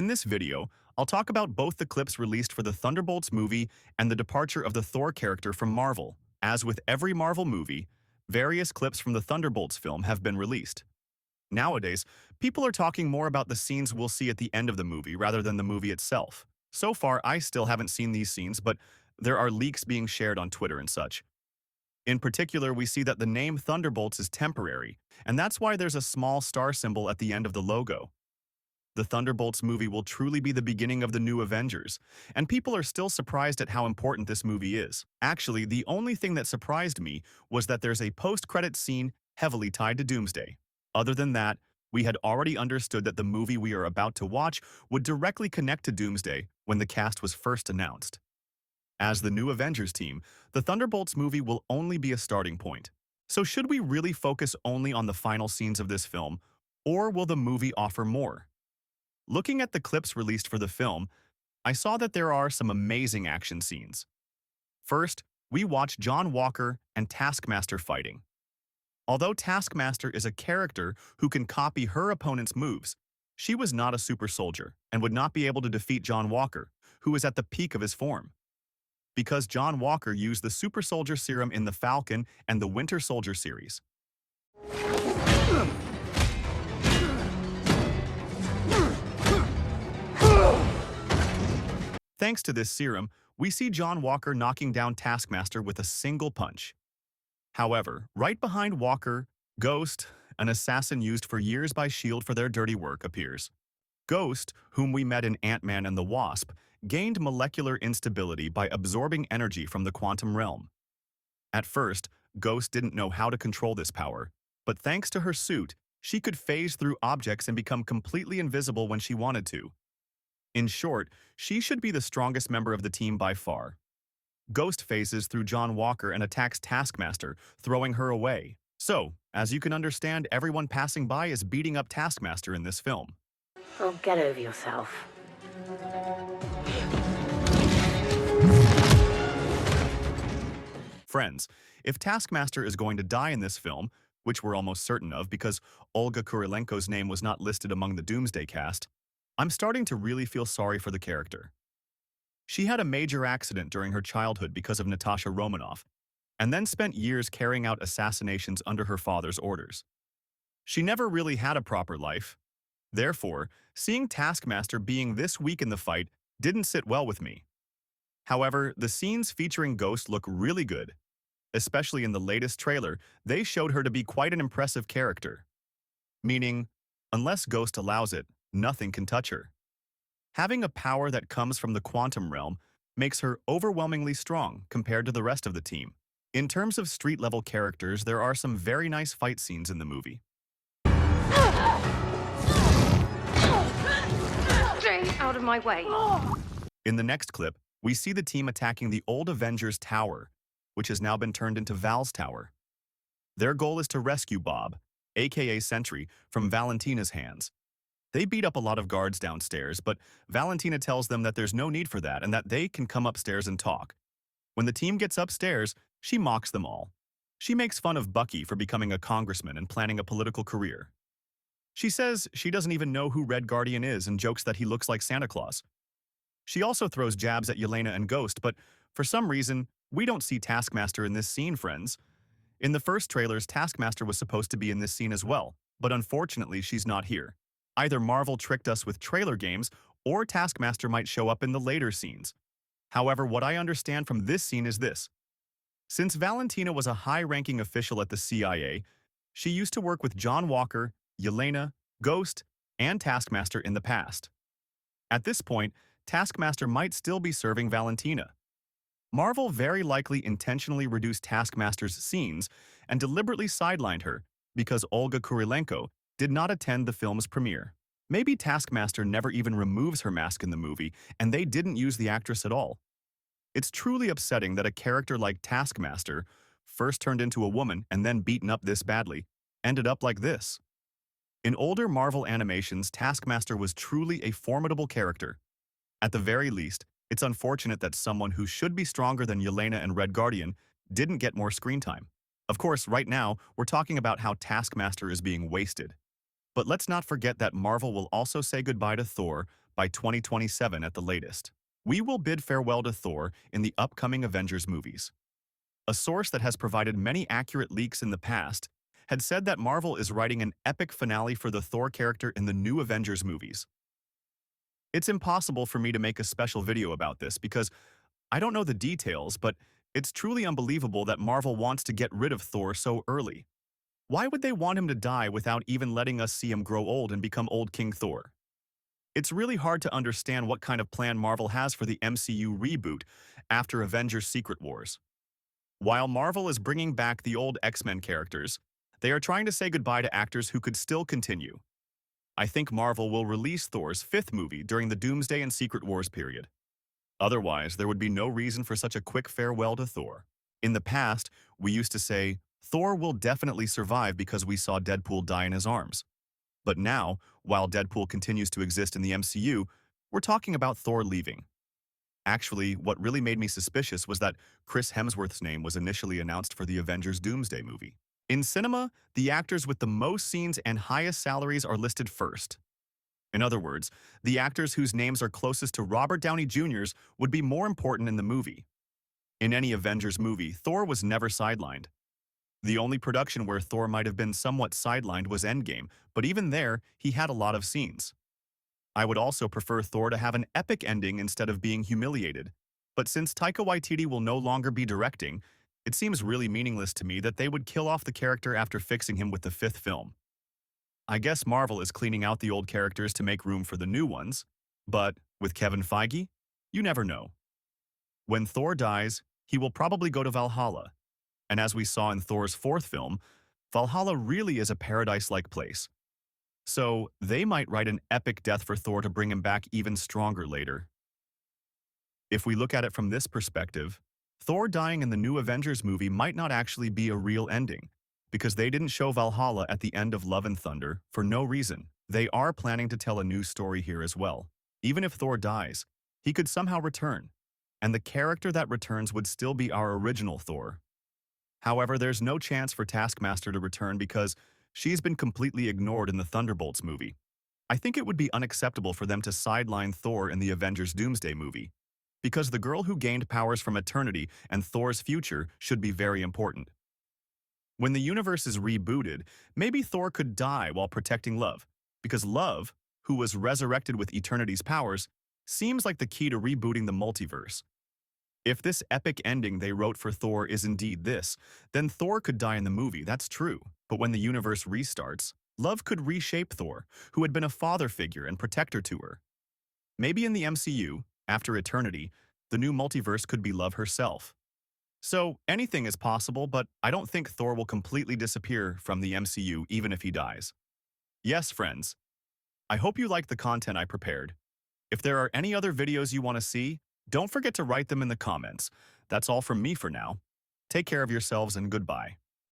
In this video, I'll talk about both the clips released for the Thunderbolts movie and the departure of the Thor character from Marvel. As with every Marvel movie, various clips from the Thunderbolts film have been released. Nowadays, people are talking more about the scenes we'll see at the end of the movie rather than the movie itself. So far, I still haven't seen these scenes, but there are leaks being shared on Twitter and such. In particular, we see that the name Thunderbolts is temporary, and that's why there's a small star symbol at the end of the logo. The Thunderbolts movie will truly be the beginning of the new Avengers, and people are still surprised at how important this movie is. Actually, the only thing that surprised me was that there's a post-credit scene heavily tied to Doomsday. Other than that, we had already understood that the movie we are about to watch would directly connect to Doomsday when the cast was first announced. As the new Avengers team, the Thunderbolts movie will only be a starting point. So should we really focus only on the final scenes of this film, or will the movie offer more? Looking at the clips released for the film, I saw that there are some amazing action scenes. First, we watch John Walker and Taskmaster fighting. Although Taskmaster is a character who can copy her opponent's moves, she was not a super soldier and would not be able to defeat John Walker, who is at the peak of his form. Because John Walker used the Super Soldier Serum in the Falcon and the Winter Soldier series. Thanks to this serum, we see John Walker knocking down Taskmaster with a single punch. However, right behind Walker, Ghost, an assassin used for years by S.H.I.E.L.D. for their dirty work, appears. Ghost, whom we met in Ant-Man and the Wasp, gained molecular instability by absorbing energy from the quantum realm. At first, Ghost didn't know how to control this power, but thanks to her suit, she could phase through objects and become completely invisible when she wanted to. In short, she should be the strongest member of the team by far. Ghost phases through John Walker and attacks Taskmaster, throwing her away. So, as you can understand, everyone passing by is beating up Taskmaster in this film. Oh, get over yourself. Friends, if Taskmaster is going to die in this film, which we're almost certain of because Olga Kurilenko's name was not listed among the Doomsday cast, I'm starting to really feel sorry for the character. She had a major accident during her childhood because of Natasha Romanoff, and then spent years carrying out assassinations under her father's orders. She never really had a proper life. Therefore, seeing Taskmaster being this weak in the fight didn't sit well with me. However, the scenes featuring Ghost look really good. Especially in the latest trailer, they showed her to be quite an impressive character. Meaning, unless Ghost allows it, nothing can touch her. Having a power that comes from the quantum realm makes her overwhelmingly strong compared to the rest of the team. In terms of street-level characters, there are some very nice fight scenes in the movie. Stay out of my way. In the next clip, we see the team attacking the old Avengers Tower, which has now been turned into Val's Tower. Their goal is to rescue Bob, aka Sentry, from Valentina's hands. They beat up a lot of guards downstairs, but Valentina tells them that there's no need for that and that they can come upstairs and talk. When the team gets upstairs, she mocks them all. She makes fun of Bucky for becoming a congressman and planning a political career. She says she doesn't even know who Red Guardian is and jokes that he looks like Santa Claus. She also throws jabs at Yelena and Ghost, but for some reason, we don't see Taskmaster in this scene, friends. In the first trailers, Taskmaster was supposed to be in this scene as well, but unfortunately she's not here. Either Marvel tricked us with trailer games, or Taskmaster might show up in the later scenes. However, what I understand from this scene is this. Since Valentina was a high-ranking official at the CIA, she used to work with John Walker, Yelena, Ghost, and Taskmaster in the past. At this point, Taskmaster might still be serving Valentina. Marvel very likely intentionally reduced Taskmaster's scenes and deliberately sidelined her because Olga Kurilenko did not attend the film's premiere. Maybe Taskmaster never even removes her mask in the movie, and they didn't use the actress at all. It's truly upsetting that a character like Taskmaster, first turned into a woman and then beaten up this badly, ended up like this. In older Marvel animations, Taskmaster was truly a formidable character. At the very least, it's unfortunate that someone who should be stronger than Yelena and Red Guardian didn't get more screen time. Of course, right now, we're talking about how Taskmaster is being wasted. But let's not forget that Marvel will also say goodbye to Thor by 2027 at the latest. We will bid farewell to Thor in the upcoming Avengers movies. A source that has provided many accurate leaks in the past had said that Marvel is writing an epic finale for the Thor character in the new Avengers movies. It's impossible for me to make a special video about this because I don't know the details, but it's truly unbelievable that Marvel wants to get rid of Thor so early. Why would they want him to die without even letting us see him grow old and become old King Thor? It's really hard to understand what kind of plan Marvel has for the MCU reboot after Avengers Secret Wars. While Marvel is bringing back the old X-Men characters, they are trying to say goodbye to actors who could still continue. I think Marvel will release Thor's fifth movie during the Doomsday and Secret Wars period. Otherwise, there would be no reason for such a quick farewell to Thor. In the past, we used to say, Thor will definitely survive because we saw Deadpool die in his arms. But now, while Deadpool continues to exist in the MCU, we're talking about Thor leaving. Actually, what really made me suspicious was that Chris Hemsworth's name was initially announced for the Avengers Doomsday movie. In cinema, the actors with the most scenes and highest salaries are listed first. In other words, the actors whose names are closest to Robert Downey Jr.'s would be more important in the movie. In any Avengers movie, Thor was never sidelined. The only production where Thor might have been somewhat sidelined was Endgame, but even there, he had a lot of scenes. I would also prefer Thor to have an epic ending instead of being humiliated. But since Taika Waititi will no longer be directing, it seems really meaningless to me that they would kill off the character after fixing him with the fifth film. I guess Marvel is cleaning out the old characters to make room for the new ones, but with Kevin Feige, you never know. When Thor dies, he will probably go to Valhalla, and as we saw in Thor's fourth film, Valhalla really is a paradise-like place. So they might write an epic death for Thor to bring him back even stronger later. If we look at it from this perspective, Thor dying in the new Avengers movie might not actually be a real ending, because they didn't show Valhalla at the end of Love and Thunder for no reason. They are planning to tell a new story here as well. Even if Thor dies, he could somehow return, and the character that returns would still be our original Thor. However, there's no chance for Taskmaster to return because she's been completely ignored in the Thunderbolts movie. I think it would be unacceptable for them to sideline Thor in the Avengers Doomsday movie, because the girl who gained powers from eternity and Thor's future should be very important. When the universe is rebooted, maybe Thor could die while protecting Love, because Love, who was resurrected with eternity's powers, seems like the key to rebooting the multiverse. If this epic ending they wrote for Thor is indeed this, then Thor could die in the movie, that's true. But when the universe restarts, Love could reshape Thor, who had been a father figure and protector to her. Maybe in the MCU, after eternity, the new multiverse could be Love herself. So anything is possible, but I don't think Thor will completely disappear from the MCU even if he dies. Yes, friends. I hope you liked the content I prepared. If there are any other videos you want to see, don't forget to write them in the comments. That's all from me for now. Take care of yourselves and goodbye.